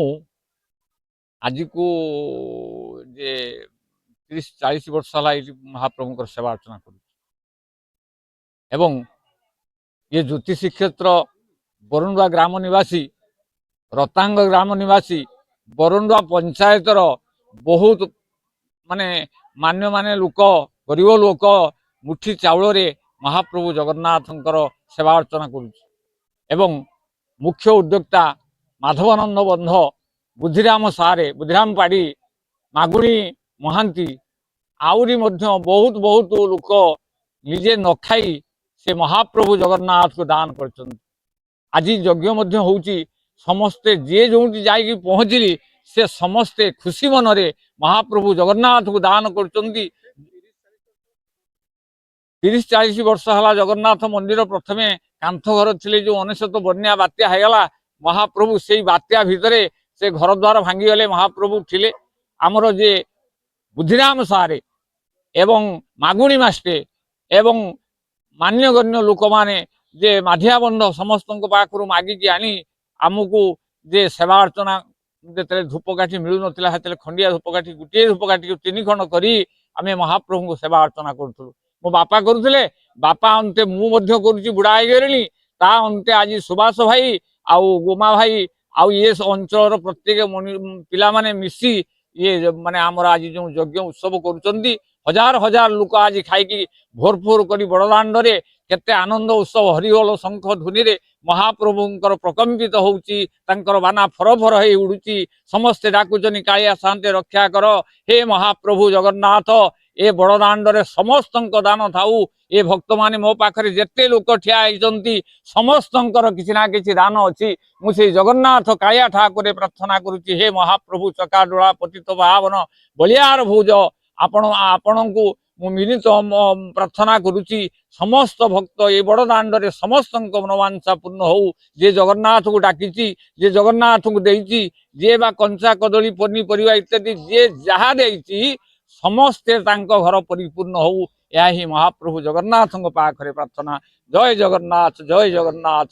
आज को जे 30-40 वर्ष है महाप्रभु सेवा अर्चना कर ये ज्योतिषी क्षेत्र बरुणुआ ग्राम निवासी रतांग ग्राम निवासी बरुणुआ पंचायतर बहुत माने मान्य माने लोक गरीब लोक मुठी चाउल महाप्रभु जगन्नाथ सेवा अर्चना कर मुख्य उद्योक्ता माधवानंद बंध बुद्धिराम सारे बुद्धिराम पाड़ी मागुणी महांती आउरी मध्य बहुत बहुत लोक निजे न खाई से महाप्रभु जगन्नाथ को दान कर आज यज्ञ होउची समस्ते जे जो जाइए पहुँचली से समस्ते खुशी मन रे महाप्रभु जगन्नाथ को दान कर 30-40 वर्ष है जगन्नाथ मंदिर प्रथमे कांथ घर थे जो 19 बन्या बात्या होगला महाप्रभु से बात्या भितर से घर द्वार भांगीगले महाप्रभु थिले आमर जे बुद्धिराम सारे एवं मागुणी मास्टे एवं मान्यगण्य लोक माने जे माधिया बंध समस्त पाखु मागिकी आनी आमको जे सेवा अर्चना जो धूपकाठी मिलू ना खंडिया धूपकाठी गोटे धूपकाठी को 3 खंड करी आमे महाप्रभु को सेवा अर्चना करूँ मो बापा करुले बापा अंते मुझे करुच्ची बुढ़ा गली ता अंते आज सुभाष भाई आउ गोमा भाई आउ ये अंचल प्रत्येक पिला माने मिसी ये माने आमर आज जो यज्ञ उत्सव करुँच हजार हजार लोक आज खाई भोरफोर कर बड़दाण्ड रे केते आनंद उत्सव हरिहल शंख ध्वनि रे महाप्रभुंकर प्रकम्पित होउची तांकर बाना फर फर हे उड़ुची समस्ते डाकुचनी कालिया शांति रक्षा कर हे महाप्रभु जगन्नाथ ए बड़दाण्ड रे समस्त दान थाऊ ए भक्त माने मो पाखरे जेते लोक ठिया होइचंती समस्तंकर किछि ना किछि दान अछि मु से जगन्नाथ कालिया ठाकुरे प्रार्थना करूची हे महाप्रभु चकाडोळा पतित भावन बलियार भुज आपण को मिलित प्रार्थना करुच्ची समस्त भक्त ये बड़दाण्ड रे समस्त मनोवांछा पूर्ण हो जे जगन्नाथ को डाकी जे जगन्नाथ को देती जे बा कंचा कदली पनीपरिया इत्यादि जे जहा देती समस्ते तांको घर परिपूर्ण हो यह ही महाप्रभु जगन्नाथ पाखरे प्रार्थना। जय जगन्नाथ जय जगन्नाथ।